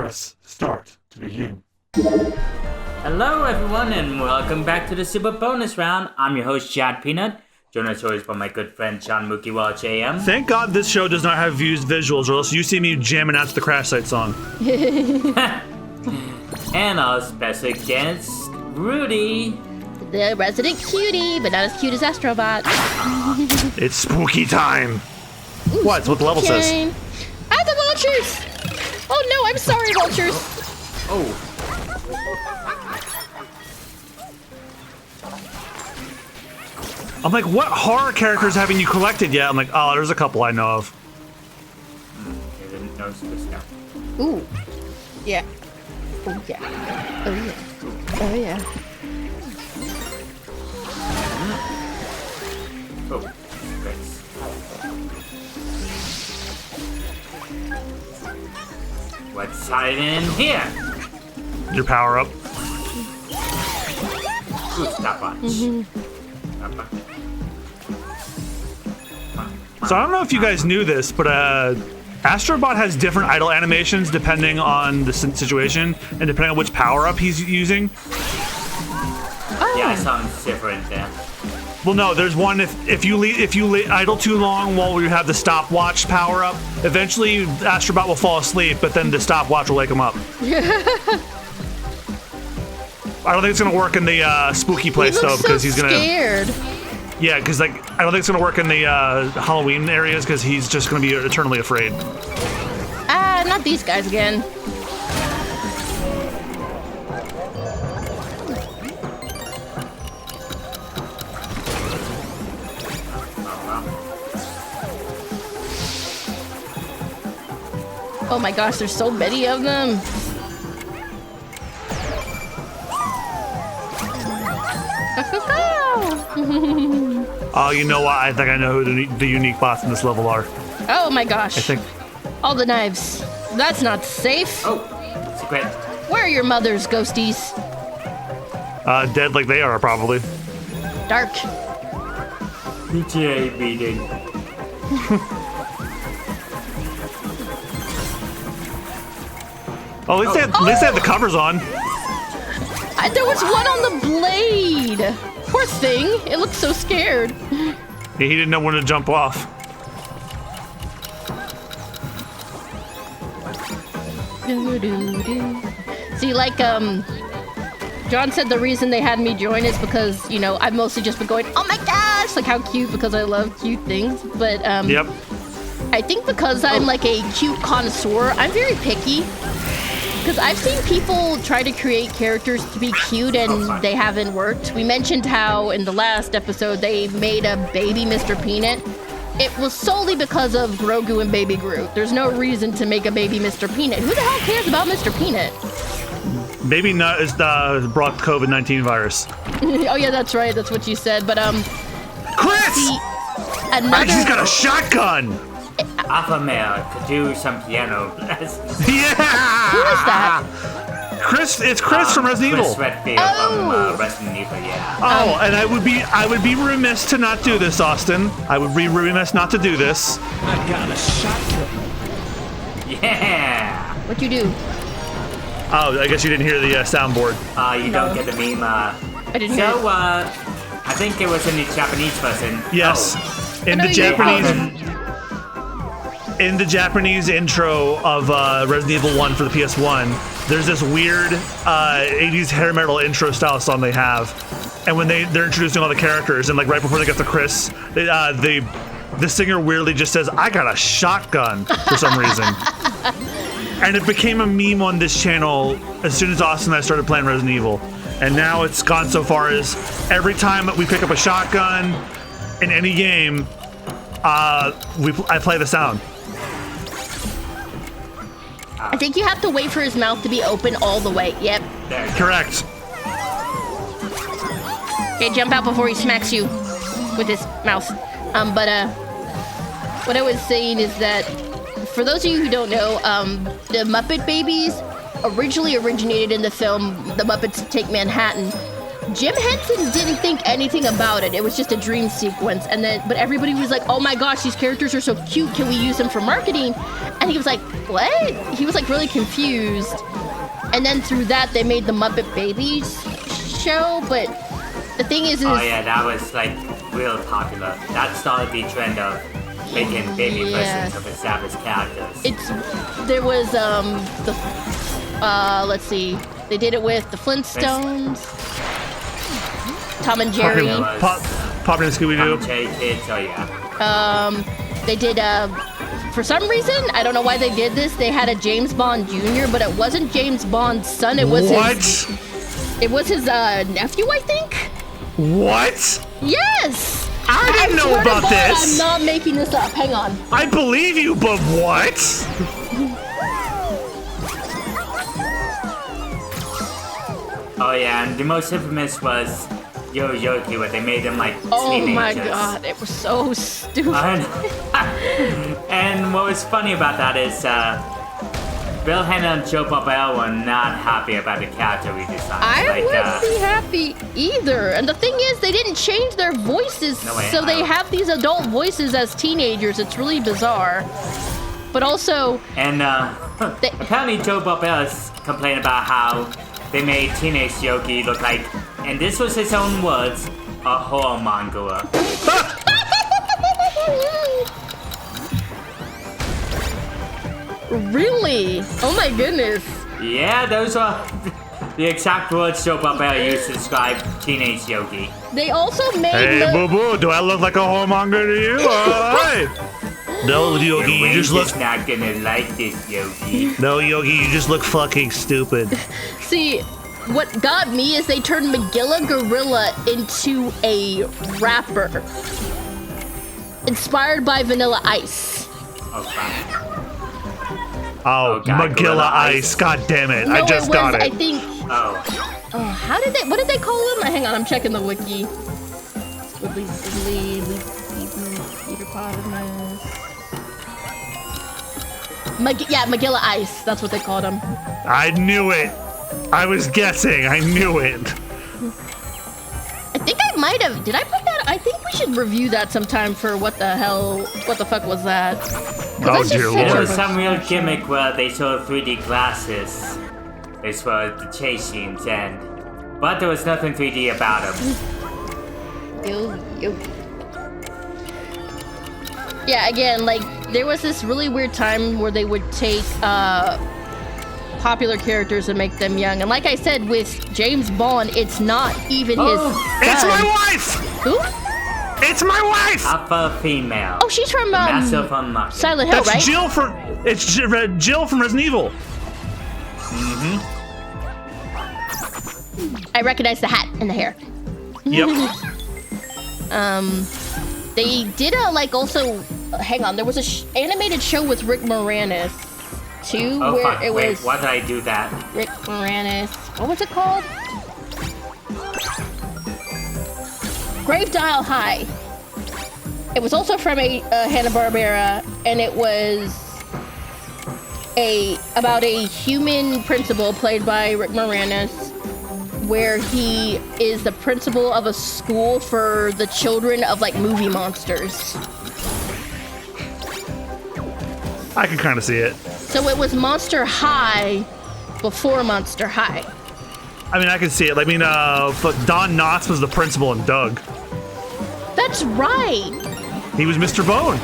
Press start to begin. Hello everyone and welcome back to the Super Bonus Round. I'm your host Chad Peanut, joined as always by my good friend Sean Mookie Welch AM. Thank God this show does not have views visuals, or else you see me jamming out to the Crash Site song. And our special guest, Rudy. The resident cutie, but not as cute as Astro Bot. It's spooky time. What the level says? Ah, the vultures! Oh no, I'm sorry, vultures. Oh. I'm like, what horror characters haven't you collected yet? I'm like, oh, there's a couple I know of. I didn't notice this now. Ooh. Yeah. Oh yeah. Oh yeah. Oh yeah. Oh, great. What's hiding in here? Your power up. Ooh, stop watch. So I don't know if you guys knew this, but Astro Bot has different idle animations depending on the situation and depending on which power up he's using. Yeah, I saw him different there. Well, no, there's one if you idle too long while you have the stopwatch power up, eventually Astro Bot will fall asleep, but then the stopwatch will wake him up. I don't think it's gonna work in the spooky place though, because he's gonna. Scared. Yeah, because like I don't think it's gonna work in the Halloween areas because he's just gonna be eternally afraid. Ah, not these guys again. Oh my gosh, there's so many of them. Oh, you know what? I think I know who the unique bots in this level are. Oh my gosh. I think. All the knives. That's not safe. Oh, secret. Where are your mothers, ghosties? Dead like they are, probably. Dark. PTA meeting. Oh, at least they have the covers on. There was one on the blade. Poor thing. It looked so scared. Yeah, he didn't know when to jump off. See, like, John said the reason they had me join is because, you know, I've mostly just been going, oh my gosh, like how cute, because I love cute things. But, Yep. I think because I'm like a cute connoisseur, I'm very picky. Because I've seen people try to create characters to be cute and they haven't worked. We mentioned how in the last episode they made a baby Mr. Peanut. It was solely because of Grogu and Baby Groot. There's no reason to make a baby Mr. Peanut. Who the hell cares about Mr. Peanut? Baby Nut is brought the COVID-19 virus. Oh yeah, that's right. That's what you said. But Chris! see, another. He's got a shotgun. Alpha male could do some piano. Yeah! Who is that? Chris, it's Chris from Resident Evil. Chris Redfield from Resident Evil, yeah. Oh, and I would be remiss to not do this, Austin. I would be remiss not to do this. I got a shotgun. Yeah! What you do? Oh, I guess you didn't hear the soundboard. You don't get the meme. I didn't hear. So, I think it was in the Japanese version. Yes, Oh. in the Japanese intro of Resident Evil 1 for the PS1, there's this weird 80s hair metal intro style song they have, and when they're introducing all the characters, and like right before they get to Chris, the singer weirdly just says, "I got a shotgun" for some reason. And it became a meme on this channel as soon as Austin and I started playing Resident Evil. And now it's gone so far as every time we pick up a shotgun in any game, I play the sound. I think you have to wait for his mouth to be open all the way. Yep. Correct. Okay, jump out before he smacks you with his mouth. What I was saying is that for those of you who don't know, the Muppet Babies originally originated in the film The Muppets Take Manhattan. Jim Henson didn't think anything about it. It was just a dream sequence, and then but everybody was like, "Oh my gosh, these characters are so cute. Can we use them for marketing?" And he was like, "What?" He was like really confused. And then through that, they made the Muppet Babies show. But the thing is oh yeah, that was like real popular. That started the trend of making baby versions of established characters. There was let's see, they did it with the Flintstones, Tom and Jerry. Poppy and Scooby-Doo. Tom and Jerry kids, oh yeah. They did for some reason, I don't know why they did this, they had a James Bond Jr., but it wasn't James Bond's son, it was his nephew, I think? What? Yes! I didn't know about this! I'm not making this up, hang on. I believe you, but what? Oh yeah, and the most infamous was Yogi, where they made them like oh teenagers. My god, it was so stupid. And what was funny about that is Bill Hanna and Joe Barbell were not happy about the character redesign. I wouldn't be happy either. And the thing is, they didn't change their voices, so they have these adult voices as teenagers. It's really bizarre. But also... And apparently Joe Barbell is complaining about how they made teenage Yogi look like, and this was his own words, a whoremonger. Really? Oh my goodness. Yeah, those are the exact words Joe Barbell used to describe teenage Yogi. They also made Hey, boo-boo, do I look like a whoremonger to you? Alright. No, Yogi, you just look... not gonna like this, Yogi. No, Yogi, you just look fucking stupid. See, what got me is they turned Magilla Gorilla into a rapper. Inspired by Vanilla Ice. Oh, God, Magilla Ice. God damn it. No, I just got it. I think... Oh, what did they call him? Hang on, I'm checking the wiki. Magilla Ice. That's what they called him. I knew it. I was guessing. I knew it. I think I might have. Did I put that? I think we should review that sometime for what the fuck was that? Oh, dear there Lord. was some real gimmick where they showed 3D glasses. This was the chase scenes, but there was nothing 3D about them. Yeah, again, like, there was this really weird time where they would take popular characters and make them young. And like I said, with James Bond, it's not even his son. It's my wife! Who? It's my wife! Alpha female. Oh, she's from Massive Unlocked. Silent Hill, That's right? Jill from... It's Jill from Resident Evil. I recognize the hat and the hair. Yep. They did also... hang on, there was a animated show with Rick Moranis, too, Oh, where fuck. it Wait, was... why did I do that? Rick Moranis... What was it called? Grave Dial High. It was also from a Hanna-Barbera, and it was about a human principal played by Rick Moranis, where he is the principal of a school for the children of like movie monsters. I can kind of see it. So it was Monster High before Monster High. I mean, I can see it. I mean, Don Knotts was the principal in Doug. That's right. He was Mr. Bone.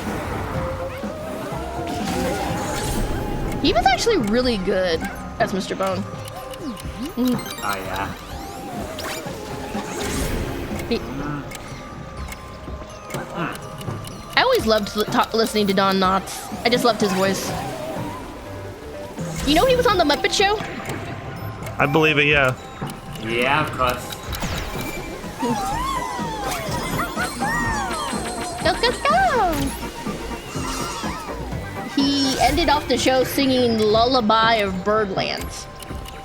He was actually really good as Mr. Bone. Oh, yeah. I always loved listening to Don Knotts. I just loved his voice. You know he was on the Muppet Show? I believe it, yeah. Yeah, of course. Go, go, go! He ended off the show singing Lullaby of Birdland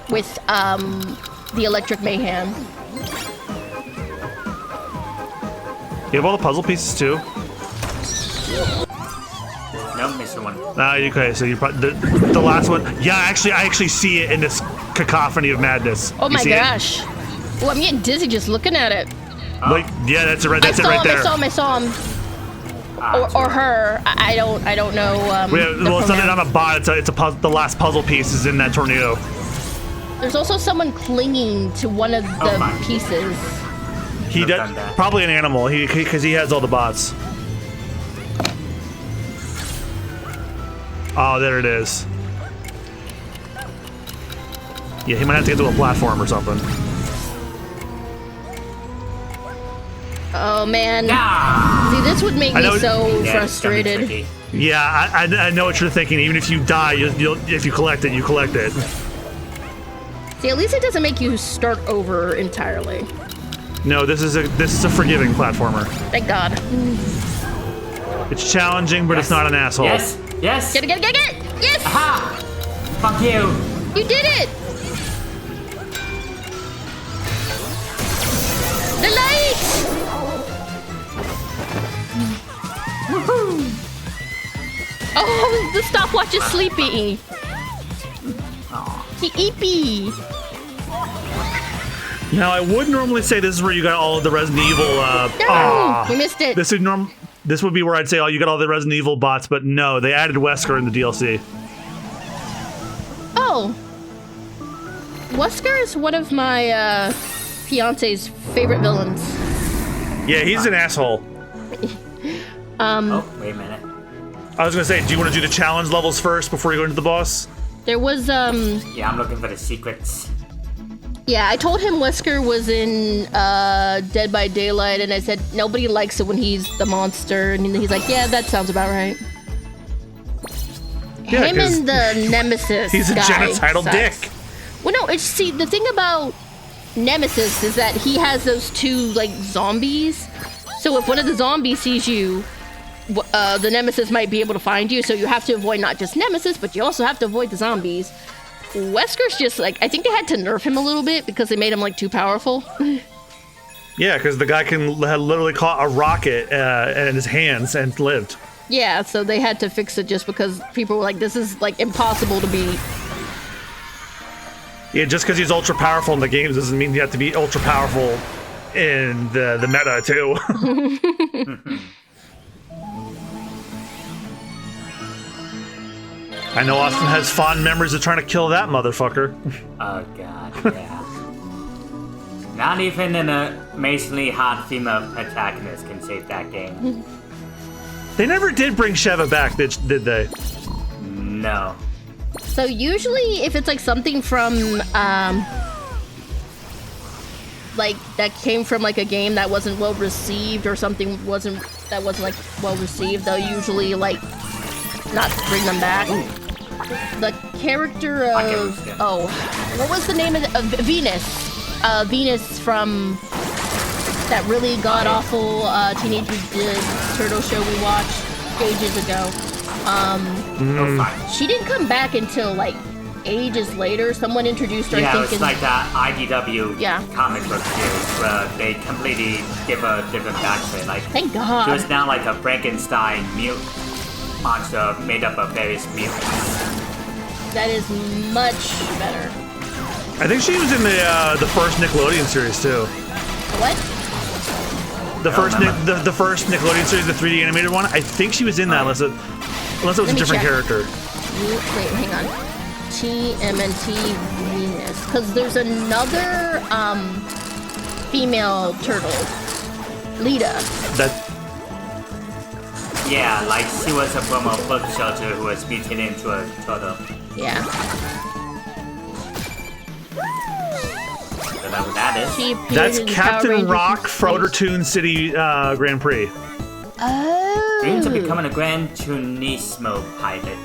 with the Electric Mayhem. You have all the puzzle pieces too? Nope, missing one. Okay, so you probably the last one. Yeah, actually, I actually see it in this cacophony of madness. Oh You my see it? gosh. Oh, I'm getting dizzy just looking at it. Like, yeah, that's it right. That's it right there. I saw him. Or her. I don't know. Well, it's not a bot. It's a puzzle. The last puzzle piece is in that tornado. There's also someone clinging to one of the pieces. He does probably an animal. Because he has all the bots. Oh, there it is. Yeah, he might have to get to a platform or something. Oh man! See, this would make me so frustrated. Yeah, I know what you're thinking. Even if you die, if you collect it, you collect it. See, at least it doesn't make you start over entirely. No, this is a forgiving platformer. Thank God. It's challenging, but it's not an asshole. Yes. Get it! Yes! Aha! Fuck you! You did it! The light! Woohoo! Oh, the stopwatch is sleepy. He eepy. Now, I would normally say this is where you got all of the Resident Evil. No, we missed it. This would be where I'd say, oh, you got all the Resident Evil bots, but no, they added Wesker in the DLC. Oh. Wesker is one of my fiance's favorite villains. Yeah, he's an asshole. Oh, wait a minute. I was gonna say, do you want to do the challenge levels first before you go into the boss? There was Yeah, I'm looking for the secrets. Yeah, I told him Wesker was in Dead by Daylight, and I said nobody likes it when he's the monster, and he's like, yeah, that sounds about right. Yeah, him and the Nemesis. He's a genocidal dick. Well, no, see, the thing about Nemesis is that he has those two like zombies. So if one of the zombies sees you, the Nemesis might be able to find you. So you have to avoid not just Nemesis, but you also have to avoid the zombies. Wesker's just like, I think they had to nerf him a little bit because they made him like too powerful. Yeah, because the guy can literally caught a rocket in his hands and lived. Yeah, so they had to fix it just because people were like, this is like impossible to beat. Yeah, just because he's ultra powerful in the games doesn't mean you have to be ultra powerful in the meta too. I know Austin has fond memories of trying to kill that motherfucker. Oh god, yeah. Not even an amazingly hot female protagonist can save that game. They never did bring Sheva back, did they? No. So usually if it's like something from like that came from like a game that wasn't well received or something that wasn't like well received, they'll usually like not bring them back. The character of what was the name of Venus? Venus from that really god awful Teenage Mutant Turtle show we watched ages ago. She didn't come back until like ages later. Someone introduced her. Yeah, I think it's like that IDW comic book series where they completely give a different backstory. Like, thank God. She was now like a Frankenstein mutant monster made up of various mutants. That is much better. I think she was in the first Nickelodeon series too. What? The first Nickelodeon series, the 3D animated one. I think she was in that, unless it was a different character. Wait, hang on. TMNT Venus, because there's another female turtle, Lita. Yeah, like she was from a book shelter who was beaten into a turtle. Yeah. Don't know who that is. That's Captain Rock, Froder Toon City Grand Prix. Oh. Dreams of becoming a Gran Turismo pilot.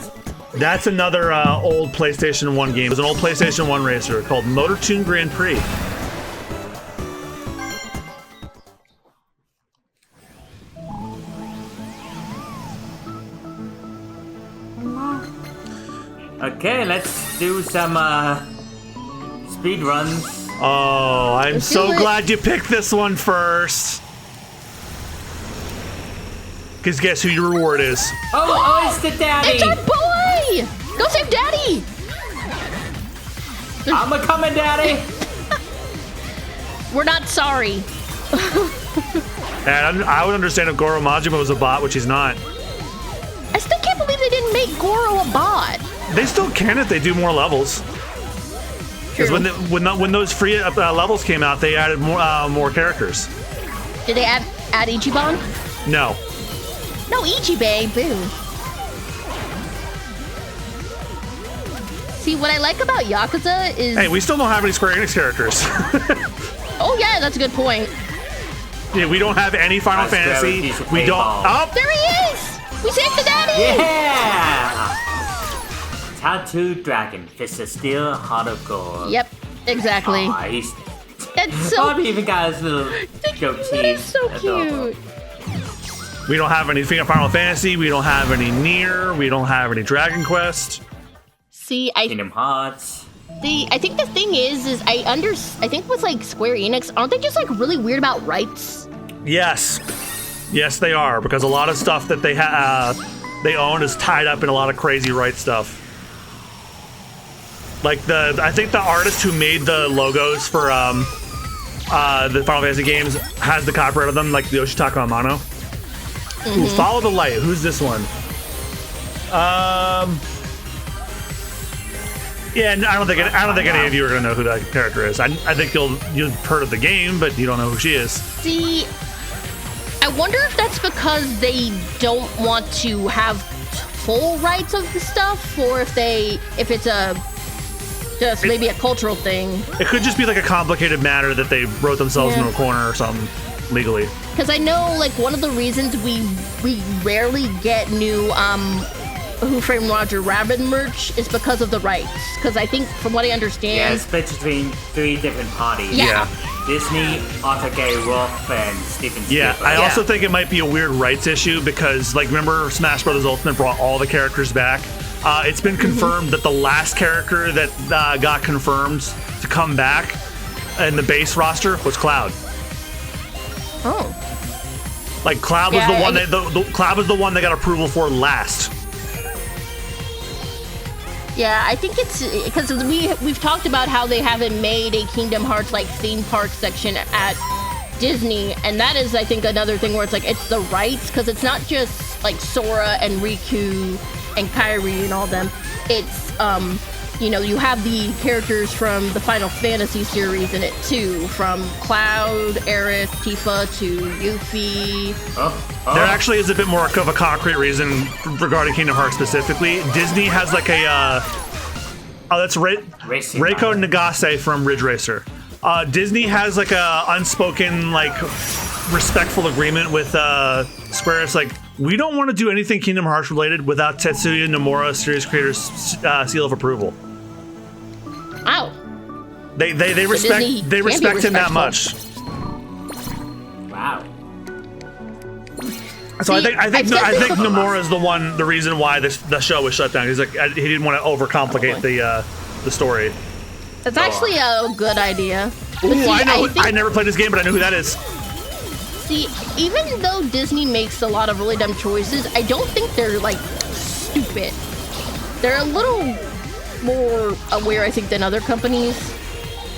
That's another old PlayStation 1 game. It was an old PlayStation 1 racer called Motor Toon Grand Prix. Okay, let's do some speed runs. Oh, I'm so glad you picked this one first. Because guess who your reward is? Oh, it's the daddy! It's our boy! Go save daddy! I'm a coming daddy! We're not sorry. And I would understand if Goro Majima was a bot, which he's not. I still can't believe they didn't make Goro a bot. They still can if they do more levels. Because when those free levels came out, they added more characters. Did they add Ichiban? No. No Ichibei, boo. See, what I like about Yakuza is... Hey, we still don't have any Square Enix characters. Oh yeah, that's a good point. Yeah, we don't have any Final Fantasy. We don't... Oh! There he is! We saved the daddy! Yeah! Tattooed dragon, fist of steel, heart of gold. Yep, exactly. Aw, he's... That's so... Bobby even got his little goatee. That is so Adorable. cute. We don't have any Final Fantasy. We don't have any Nier. We don't have any Dragon Quest. See, Kingdom Hearts. I think the thing is I think with like Square Enix, aren't they just like really weird about rights? Yes. Yes, they are, because a lot of stuff that they own is tied up in a lot of crazy right stuff. Like I think the artist who made the logos for the Final Fantasy games has the copyright of them, like the Yoshitaka Amano. Ooh, Follow the Light. Who's this one? Yeah, I don't think any of you are gonna know who that character is. I think you've heard of the game, but you don't know who she is. See, I wonder if that's because they don't want to have full rights of the stuff, or if it's maybe a cultural thing. It could just be like a complicated matter that they wrote themselves into a corner or something legally. Because I know, like, one of the reasons we rarely get new Who Framed Roger Rabbit merch is because of the rights. Because I think, from what I understand... Yeah, it's split between 3 different parties. Yeah. Disney, Arthur K. Wolf, and Steven Spielberg. Yeah, I also think it might be a weird rights issue because, like, remember Smash Bros. Ultimate brought all the characters back? It's been confirmed that the last character that got confirmed to come back in the base roster was Cloud. Oh. Like, Cloud was the one Cloud was the one that got approval for last. Yeah, I think it's because we've talked about how they haven't made a Kingdom Hearts like theme park section at Disney, and that is, I think, another thing where it's like it's the rights, because it's not just like Sora and Riku and Kairi and all them. It's you have the characters from the Final Fantasy series in it too, from Cloud, Aerith, Tifa to Yuffie. There actually is a bit more of a concrete reason regarding Kingdom Hearts specifically. Disney has like a that's Reiko Nagase from Ridge Racer. Disney has like a unspoken, like, respectful agreement with Square. It's like, we don't want to do anything Kingdom Hearts related without Tetsuya Nomura, series creator's seal of approval. Wow. They respect him that much. Wow. So I think Nomura is the reason why the show was shut down. He's like, he didn't want to overcomplicate the story. That's actually a good idea. Ooh, see, I know. I never played this game, but I know who that is. See, even though Disney makes a lot of really dumb choices, I don't think they're, like, stupid. They're a little more aware, I think, than other companies.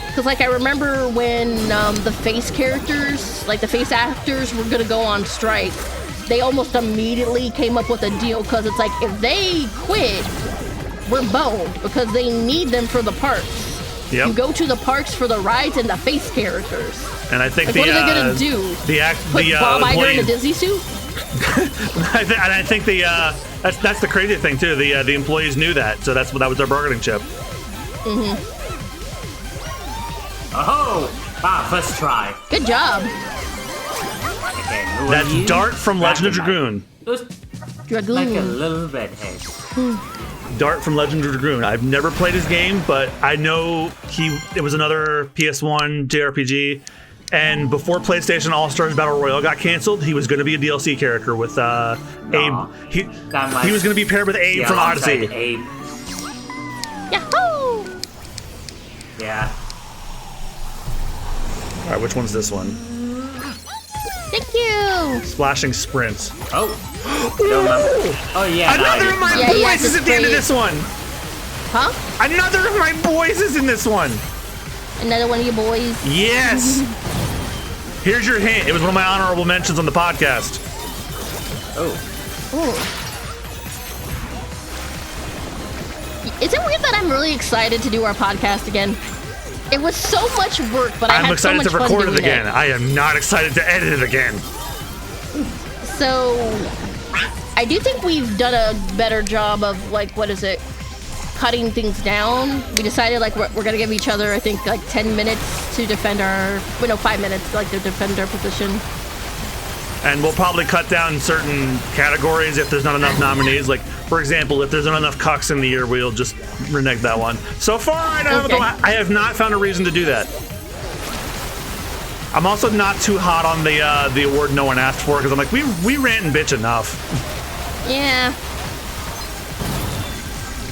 Because, like, I remember when the face characters, like the face actors, were going to go on strike, they almost immediately came up with a deal, because it's like, if they quit, we're boned, because they need them for the parks. Yep. You go to the parks for the rides and the face characters. And I think what are they gonna do? Put Bob Iger in a Disney suit? I think that's the crazy thing too. The employees knew that, so that was their bargaining chip. Mm-hmm. Oh, wow! First try. Good job. Okay, that's Dart from Legend of Dragoon. Dragoon. Like a little redhead. Dart from Legend of Dragoon. I've never played his game, but I know it was another PS1 JRPG. And before PlayStation All-Stars Battle Royale got canceled, he was going to be a DLC character with Abe. He was going to be paired with Abe from Odyssey. Abe. Yahoo! Yeah. All right, which one's this one? Thank you. Splashing Sprint. Oh. Oh yeah. Another of my boys is at the end of this one. Huh? Another of my boys is in this one. Another one of your boys. Yes. Here's your hint. It was one of my honorable mentions on the podcast. Oh. Ooh. Is it weird that I'm really excited to do our podcast again? It was so much work, but I I'm had so excited much to fun record it doing again. I am not excited to edit it again. So, I do think we've done a better job of, like, what is it? Cutting things down. We decided, like, we're gonna give each other, I think, like, 10 minutes to defend our... Well, no, 5 minutes, like, to defend our position. And we'll probably cut down certain categories if there's not enough nominees. Like, for example, if there's not enough cucks in the year, we'll just renege that one. So far, I have not found a reason to do that. I'm also not too hot on the award no one asked for, because I'm like, we rant and bitch enough. Yeah.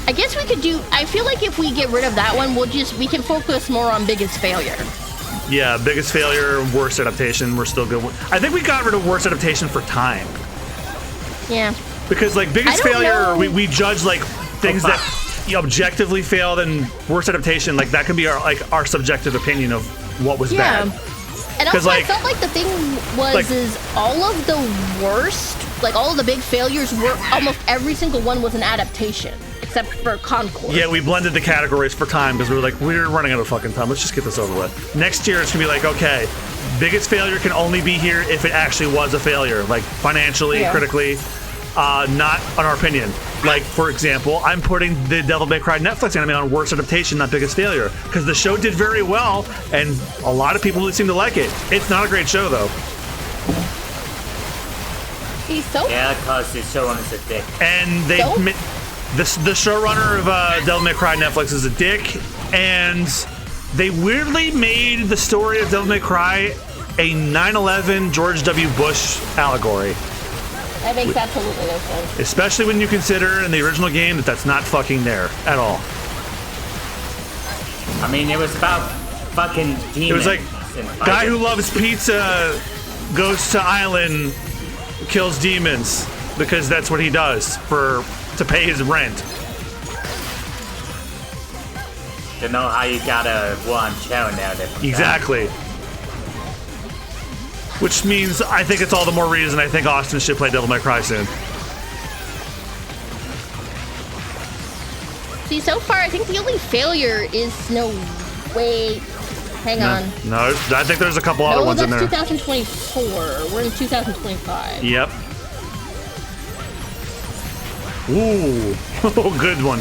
I guess we could do... I feel like if we get rid of that one, we can focus more on biggest failure. Yeah, biggest failure, worst adaptation, we're still good. I think we got rid of worst adaptation for time. Yeah. Because, like, biggest failure, we judge, like, things that objectively failed, and worst adaptation, like, that can be our subjective opinion of what was bad. And also, like, I felt like the thing was, is all of the worst, like, all of the big failures were, almost every single one was an adaptation. Except for Concord. Yeah, we blended the categories for time because we were like, we're running out of fucking time. Let's just get this over with. Next year, it's gonna be like, okay, biggest failure can only be here if it actually was a failure, like financially, critically, not on our opinion. Like, for example, I'm putting the Devil May Cry Netflix anime on worst adaptation, not biggest failure, because the show did very well, and a lot of people seem to like it. It's not a great show, though. He's so... Yeah, because the showrunner's a dick. And they... The showrunner of Devil May Cry Netflix is a dick, and they weirdly made the story of Devil May Cry a 9/11 George W. Bush allegory. That makes absolutely no sense. Especially when you consider in the original game that that's not fucking there at all. I mean, it was about fucking demons. It was like, guy who loves pizza goes to island, kills demons, because that's what he does to pay his rent. To know how you got a one show now. Exactly. Which means I think it's all the more reason I think Austin should play Devil May Cry soon. See, so far, I think the only failure is wait, hang on. No, I think there's a couple other ones in there. No, that's 2024. We're in 2025. Yep. Ooh, good one.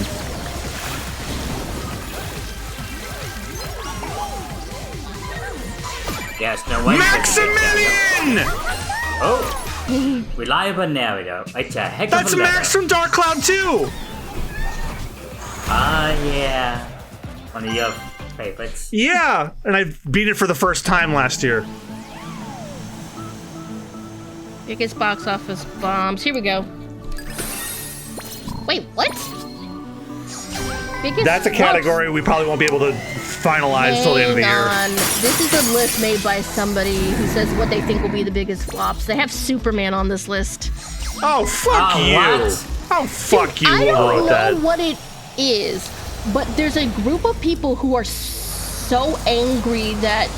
Yes, no way. Maximilian! Oh, reliable narrator. It's a heck of a That's Max from Dark Cloud 2! Yeah. One of your favorites. Yeah, and I beat it for the first time last year. Biggest box office bombs. Here we go. Wait, what? Biggest That's a category we probably won't be able to finalize till the end of the year. This is a list made by somebody who says what they think will be the biggest flops. They have Superman on this list. Oh, fuck you. What? Oh, fuck you, I whoever wrote that. don't know what it is, but there's a group of people who are so angry that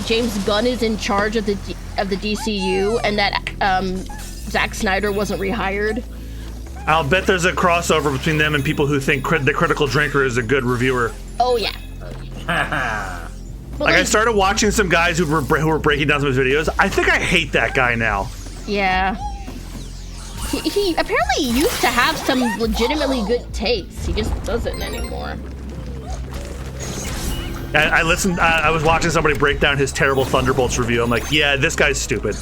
James Gunn is in charge of the DCU and that Zack Snyder wasn't rehired. I'll bet there's a crossover between them and people who think the Critical Drinker is a good reviewer. Oh yeah. Like, I started watching some guys who were breaking down some of his videos. I think I hate that guy now. Yeah. He apparently used to have some legitimately good takes. He just doesn't anymore. I listened. I was watching somebody break down his terrible Thunderbolts review. I'm like, yeah, this guy's stupid.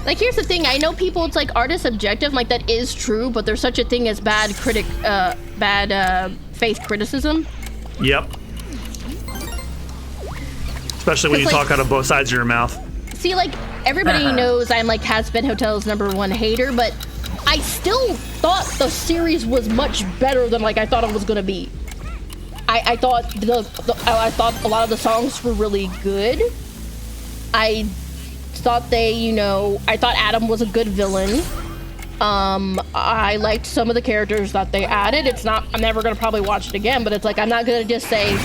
Like, here's the thing. I know people, it's like art is subjective. Like, that is true, but there's such a thing as bad faith criticism. Yep. Especially when you talk out of both sides of your mouth. See, like, everybody knows I'm like Has-Been Hotel's #1 hater, but I still thought the series was much better than like I thought it was gonna be. I thought I thought a lot of the songs were really good. I thought I thought Adam was a good villain. I liked some of the characters that they added. I'm never gonna probably watch it again, but it's like I'm not gonna just say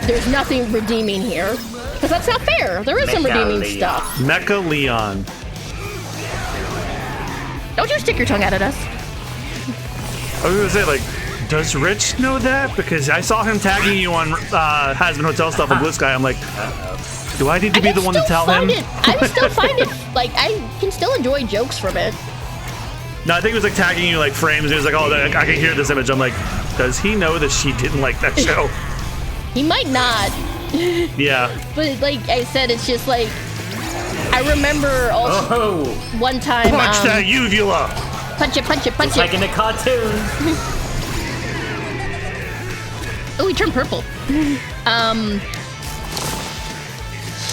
there's nothing redeeming here. Because that's not fair. There is some redeeming Leon. stuff. Mecha Leon. Don't you stick your tongue out at us. I was gonna say, like, does Rich know that? Because I saw him tagging you on Has-Been Hotel stuff on Blue Sky. I'm like, do I need to be the one to tell him? I would still find it, like, I can still enjoy jokes from it. No, I think it was like tagging you like frames. He was like, oh, I can hear this image. I'm like, does he know that she didn't like that show? He might not. Yeah. But like I said, it's just like, I remember also one time. Punch that uvula! Punch it, punch it, punch It's it. like in a cartoon. Oh, he turned purple.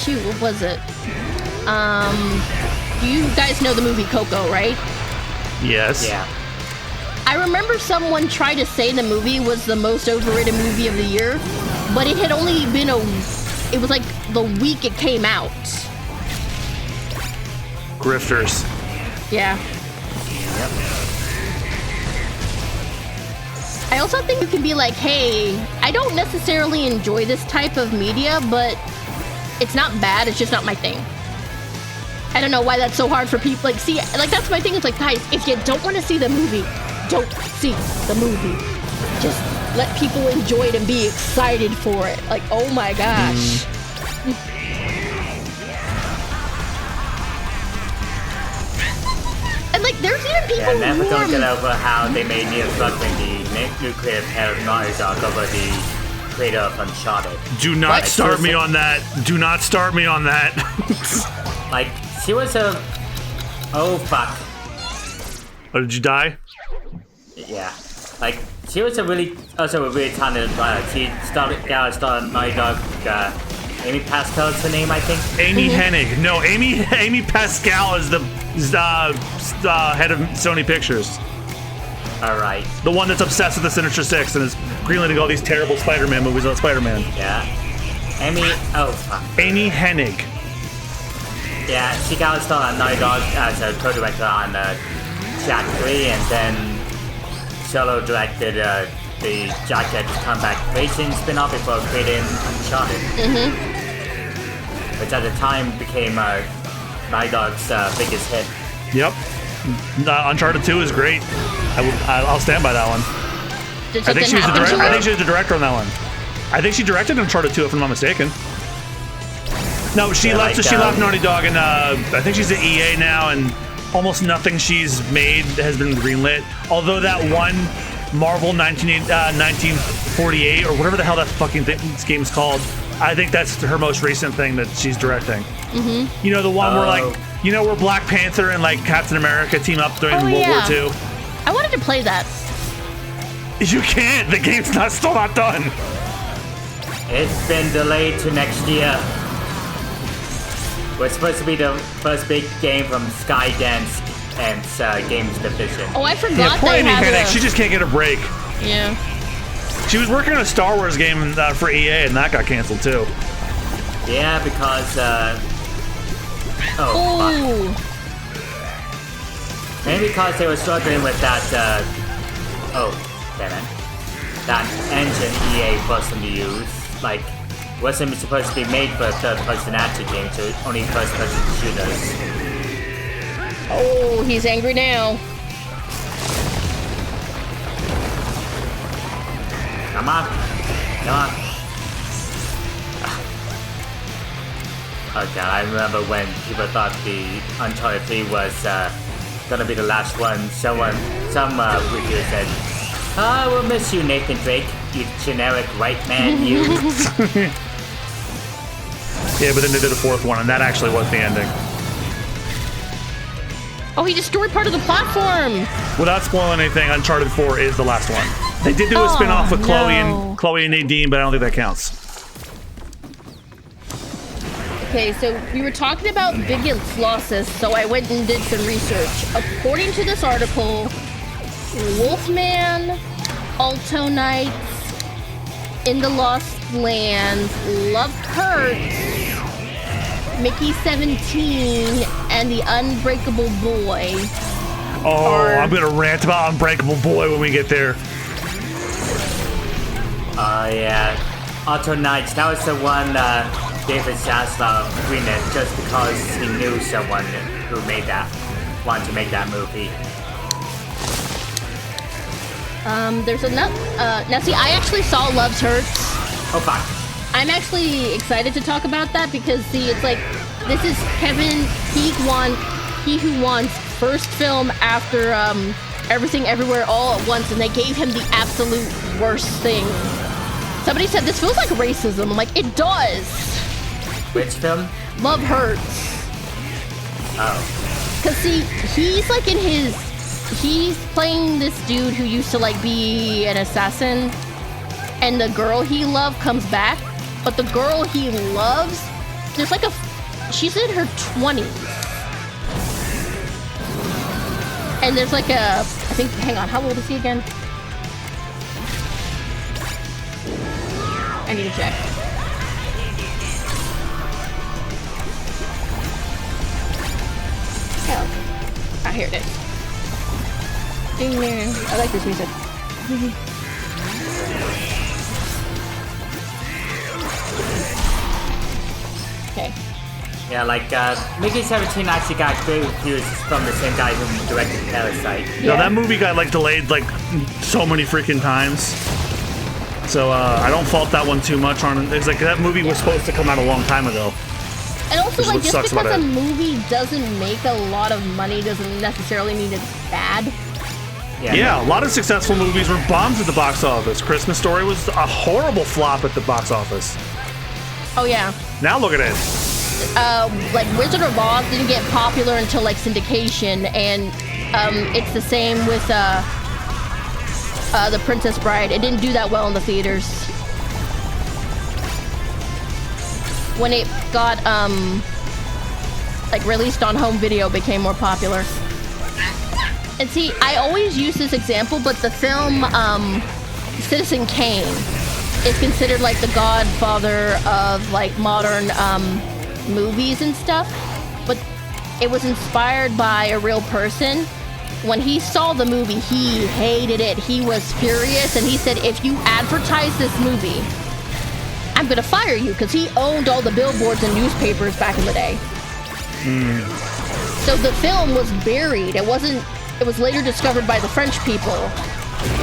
Shoot, what was it? You guys know the movie Coco, right? Yes. Yeah. I remember someone tried to say the movie was the most overrated movie of the year, but it had only been it was like the week it came out. Grifters. Yeah. Yep. I also think you can be like, hey, I don't necessarily enjoy this type of media, but it's not bad, it's just not my thing. I don't know why that's so hard for people. Like, see, like, that's my thing. It's like, guys, if you don't want to see the movie, don't see the movie. Just let people enjoy it and be excited for it. Like, oh my gosh. And like, there's even people Yeah, never who don't get are... over how they made Neil Druckmann the nuclear paranoid dog over the creator of Uncharted. Do not What? start me on that. Do not start me on that. Like, she was a... Oh, fuck. Oh, did you die? Yeah. Like, she was also a really talented, she started Naughty Dog, Amy Pascal's her name, I think. Amy Hennig. No, Amy Pascal is the head of Sony Pictures. Alright. The one that's obsessed with the Sinister Six and is greenlighting all these terrible Spider-Man movies about Spider-Man. Yeah. Amy... Oh, fuck. Amy Hennig. Yeah, she got started on Naughty Dog as a co-director on Jack 3, and then solo directed the Jacket Comeback Racing spin-off before creating Uncharted. Which at the time became Naughty Dog's biggest hit. Yep. Uncharted 2 is great. I'll stand by that one. Did I think something happen to her? I think she was the director on that one. I think she directed Uncharted 2, if I'm not mistaken. No, she left. like, She left Naughty Dog, and I think she's at EA now, and almost nothing she's made has been greenlit. Although that one Marvel 1948 or whatever the hell that fucking this game's called, I think that's her most recent thing that she's directing. You know, the one where like, you know, where Black Panther and like Captain America team up during World War II. I wanted to play that. You can't. The game's still not done. It's been delayed to next year. We're supposed to be the first big game from Skydance and Games Division. Oh, I forgot Yeah, poor they Amy have Hennig. a... She just can't get a break. Yeah. She was working on a Star Wars game for EA, and that got canceled too. Yeah, because fuck. Oh. Maybe because they were struggling with that damn it. That engine EA forced them to use. Like, wasn't supposed to be made for third-person action games, so only first-person shooters. Oh, he's angry now. Come on. Come on. Oh god, I remember when people thought the Uncharted 3 was gonna be the last one. Some reviewer said, "I will miss you, Nathan Drake, you generic white man, you." Yeah, but then they did a fourth one, and that actually was the ending. Oh, he destroyed part of the platform. Without spoiling anything, Uncharted 4 is the last one. They did do a spin-off with Chloe and Nadine, but I don't think that counts. Okay, so we were talking about Biggest losses, so I went and did some research. According to this article, Wolfman, Alto Knights, In the Lost Lands, Love Hurts, Mickey 17, and The Unbreakable Boy. Oh, I'm gonna rant about Unbreakable Boy when we get there. Oh yeah, Auto Knights. That was the one David Zaslav doing it just because he knew someone who wanted to make that movie. There's another. Now, see, I actually saw Loves Hurts. Oh, fuck. I'm actually excited to talk about that because, see, it's like this is Kevin He Who Want's first film after Everything Everywhere All at Once, and they gave him the absolute worst thing. Somebody said this feels like racism. I'm like, it does. Which film? Love Hurts. Oh. Cause see, he's like he's playing this dude who used to like be an assassin, and the girl he loved comes back, but the girl he loves, there's like she's in her 20s. And there's like I think, hang on, how old is he again? I need to check. Oh. Ah, here it is. Ding ding. I like this music. Okay. Yeah, like, Mickey 17 actually got great reviews from the same guy who directed Parasite. Yeah, that movie got like delayed like so many freaking times. So I don't fault that one too much on it. It's like that movie was supposed to come out a long time ago. And also, like, just sucks because about a it. movie doesn't make a lot of money doesn't necessarily mean it's bad. Yeah, a lot of successful movies were bombs at the box office. Christmas Story was a horrible flop at the box office. Oh yeah. Now look at it. Like Wizard of Oz didn't get popular until like syndication, and it's the same with The Princess Bride. It didn't do that well in the theaters. When it got like released on home video, it became more popular. And see, I always use this example, but the film Citizen Kane is considered like the godfather of like modern movies and stuff, but it was inspired by a real person. When he saw the movie, he hated it. He was furious, and he said, if you advertise this movie, I'm gonna fire you, because he owned all the billboards and newspapers back in the day. So the film was buried. It was later discovered by the French people,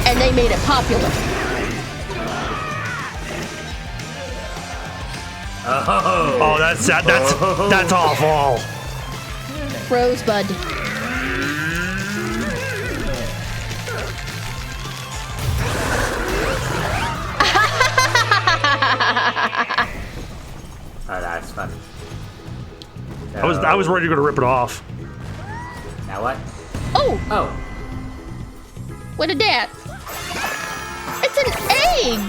and they made it popular. Oh, that's awful. Rosebud. Oh, that's funny. So, I was ready to go to rip it off. Now what? Oh, Oh. what a dat. It's an egg.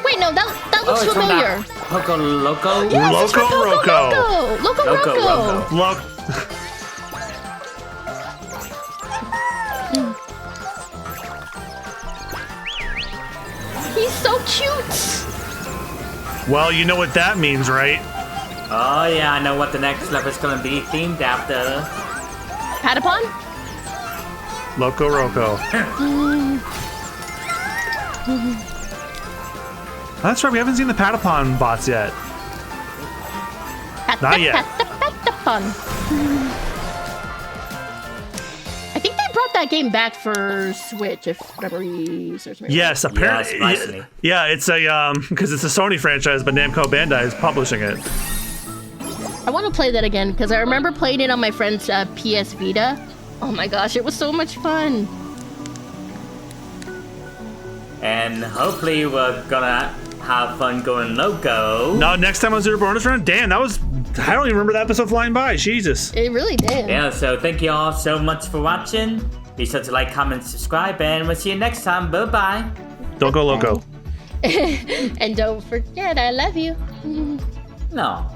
Wait, no, that looks it's from familiar. that Poco Loco? Yes, it's from Loco Roco. Loco Loco Roco. Roco. Look. He's so cute. Well, you know what that means, right? Oh yeah, I know what the next level's gonna be themed after. Patapon? Loco Roco. That's right, we haven't seen the Patapon bots yet. Not yet. Patapon. I think they brought that game back for Switch, if memory serves me right. Yes, apparently. Yeah, it's nice. Yeah, it's a because it's a Sony franchise, but Namco Bandai is publishing it. I want to play that again, because I remember playing it on my friend's PS Vita. Oh my gosh, it was so much fun. And hopefully we're gonna have fun going loco. No, next time on Zero Bonus Round, damn, I don't even remember that episode flying by. Jesus. It really did. Yeah, so thank you all so much for watching. Be sure to like, comment, subscribe, and we'll see you next time. Bye-bye. Don't go loco. And don't forget, I love you. No.